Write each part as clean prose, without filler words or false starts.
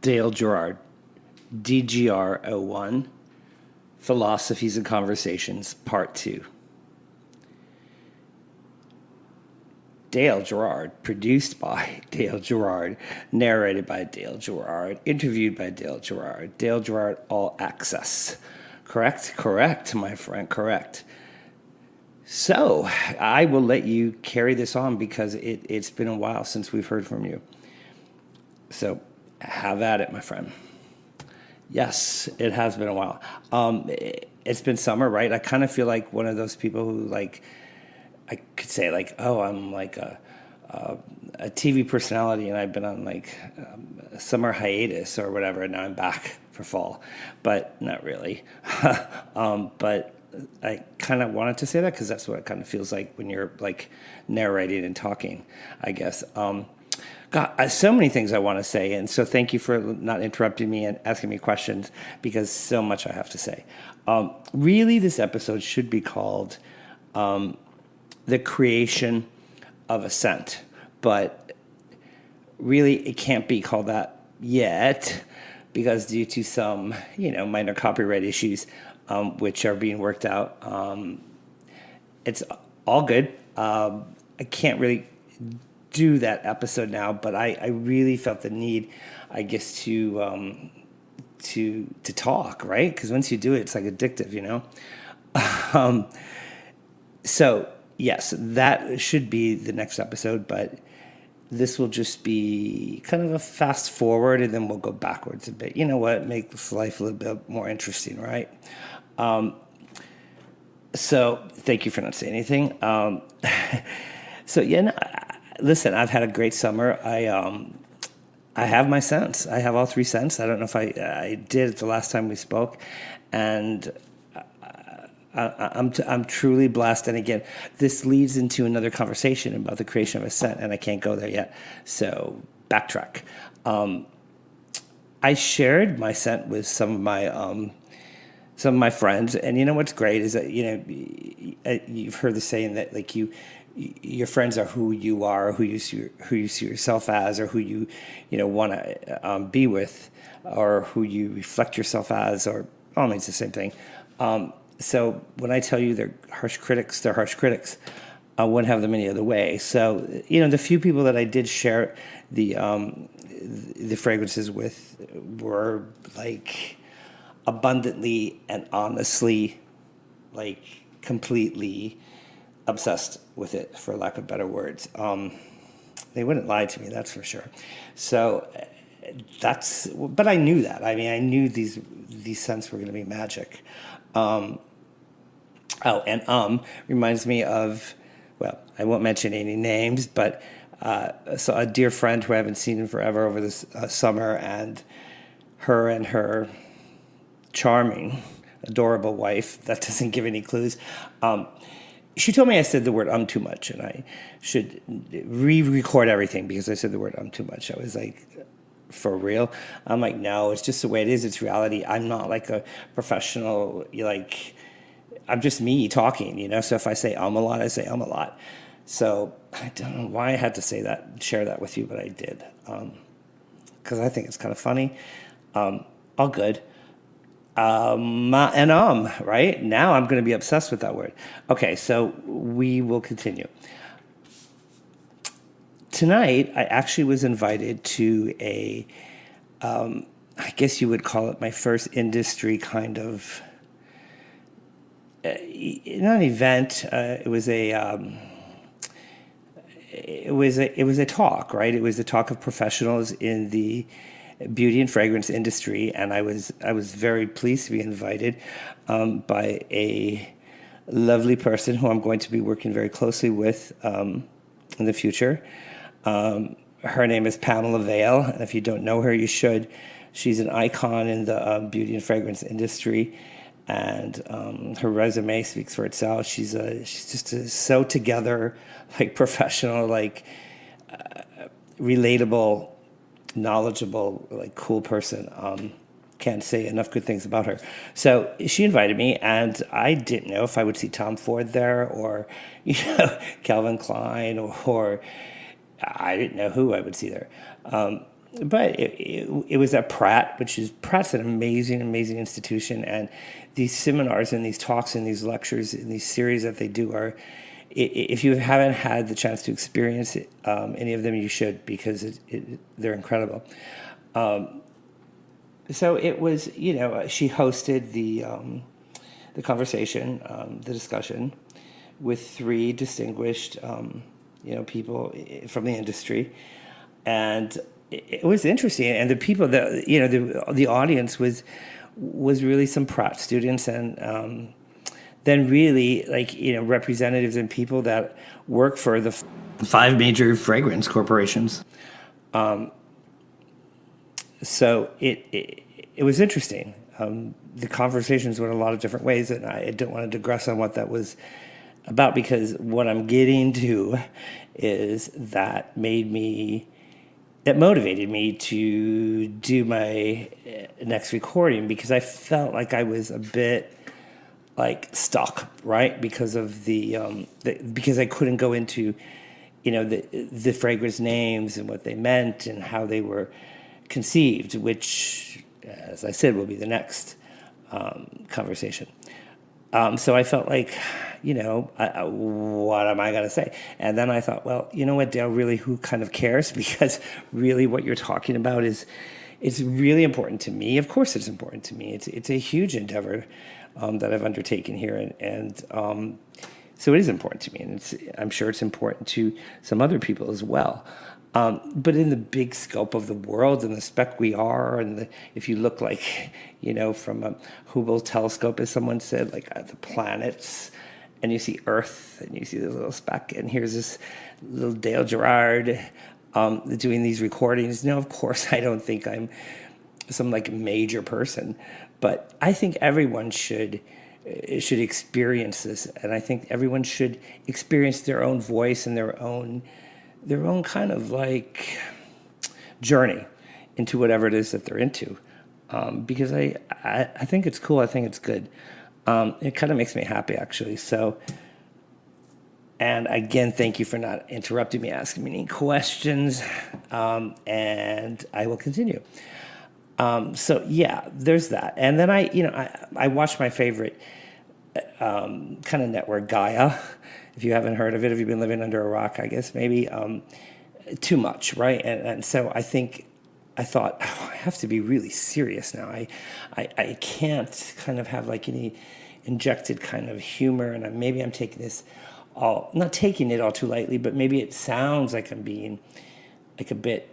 Dale Gerard, DGR01, Philosophies and Conversations, Part 2. Dale Gerard, produced by Dale Gerard, narrated by Dale Gerard, interviewed by Dale Gerard. Dale Gerard, all access. Correct? Correct, my friend, correct. So, I will let you carry this on because it's been a while since we've heard from you. So, have at it, my friend. Yes, it has been a while. It's been summer, right? I kind of feel like one of those people who, like, I could say, like, oh, I'm like a TV personality and I've been on, like, a summer hiatus or whatever, and now I'm back for fall. But not really. But I kind of wanted to say that because that's what it kind of feels like when you're, like, narrating and talking, I guess. God, so many things I want to say, and so thank you for not interrupting me and asking me questions because so much I have to say. Really, this episode should be called The Creation of a Scent, but really it can't be called that yet because due to some, minor copyright issues, which are being worked out, it's all good. I can't really do that episode now, but I really felt the need, I guess, to talk, right? Because once you do it, it's like addictive, So yes, that should be the next episode, but this will just be kind of a fast forward, and then we'll go backwards a bit. You know what? Make this life a little bit more interesting, right? So thank you for not saying anything. Listen, I've had a great summer. I have my scents. I have all three scents. I don't know if I did the last time we spoke, and I'm truly blessed. And again, this leads into another conversation about the creation of a scent, and I can't go there yet. So backtrack. I shared my scent with some of my friends, and you know what's great is that you've heard the saying that like your friends are who you are, who you see yourself as, or who you want to be with, or who you reflect yourself as, or all means the same thing. So when I tell you they're harsh critics, they're harsh critics. I wouldn't have them any other way. So the few people that I did share the fragrances with were like abundantly and honestly, like completely obsessed with it, for lack of better words. They wouldn't lie to me, that's for sure. So but I knew that. I mean, I knew these scents were going to be magic. Reminds me of, well, I won't mention any names, but so a dear friend who I haven't seen in forever over this summer, and her charming, adorable wife, that doesn't give any clues, she told me I said the word too much, and I should re-record everything because I said the word too much. I was like, for real? I'm like, no, it's just the way it is. It's reality. I'm not like a professional, I'm just me talking, So if I say a lot, I say a lot. So I don't know why I had to say that, share that with you, but I did. Because I think it's kind of funny. All good. Right? Now I'm going to be obsessed with that word. Okay, so we will continue. Tonight, I actually was invited to I guess you would call it my first industry kind of, not an event. It was a talk, right? It was a talk of professionals in the beauty and fragrance industry, and I was very pleased to be invited by a lovely person who I'm going to be working very closely with in the future. Her name is Pamela Vale, and if you don't know her, you should. She's an icon in the beauty and fragrance industry, and her resume speaks for itself. She's just so together, like professional, like relatable, knowledgeable, like cool person. Can't say enough good things about her. So she invited me, and I didn't know if I would see Tom Ford there, or Calvin Klein, or I didn't know who I would see there. but it was at Pratt's an amazing, amazing institution. And these seminars and these talks and these lectures and these series that they do are, if you haven't had the chance to experience any of them, you should, because they're incredible. So it was, she hosted the conversation, the discussion, with three distinguished, people from the industry, and it was interesting. And the people that, the audience was really some Pratt students, and then really representatives and people that work for the five major fragrance corporations. So it was interesting. The conversations went a lot of different ways, and I don't want to digress on what that was about, because what I'm getting to is that motivated me to do my next recording, because I felt like I was a bit stuck, right? Because of because I couldn't go into, the fragrance names and what they meant and how they were conceived, which, as I said, will be the next conversation. So I felt like, what am I going to say? And then I thought, well, you know what, Dale, really, who kind of cares? Because really what you're talking about it's really important to me. Of course it's important to me. It's a huge endeavor that I've undertaken here. And so it is important to me. And I'm sure it's important to some other people as well. But in the big scope of the world and the spec we are, and if you look from a Hubble telescope, as someone said, at the planets, and you see Earth, and you see the little speck, and here's this little DALEGERARD doing these recordings. Now, of course, I don't think I'm some major person, but I think everyone should experience this, and I think everyone should experience their own voice and their own kind of journey into whatever it is that they're into, because I think it's cool. I think it's good. It kind of makes me happy, actually. So, and again, thank you for not interrupting me, asking me any questions, and I will continue. So yeah, there's that. And then I watched my favorite kind of network, Gaia. If you haven't heard of it, if you've been living under a rock, I guess maybe too much, right? And so I thought, oh, I have to be really serious now. I can't kind of have any injected kind of humor, and maybe I'm taking this not taking it all too lightly, but maybe it sounds like I'm being a bit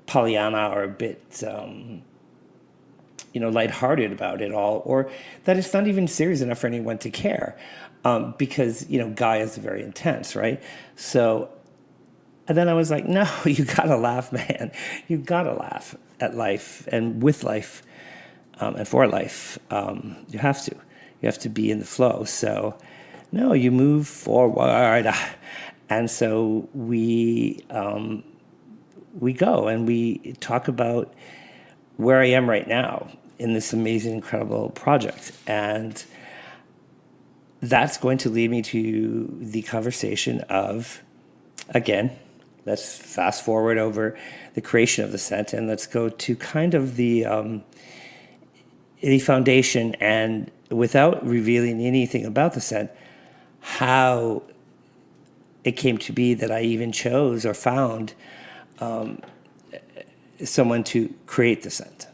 Pollyanna or a bit lighthearted about it all, or that it's not even serious enough for anyone to care. Because, Gaia is very intense, right? So, and then I was like, no, you gotta laugh, man. You gotta laugh at life and with life, and for life. You have to. You have to be in the flow. So, no, you move forward. And so we go and we talk about where I am right now in this amazing, incredible project. And that's going to lead me to the conversation of, again, let's fast forward over the creation of the scent, and let's go to kind of the foundation, and without revealing anything about the scent, how it came to be that I even chose or found someone to create the scent.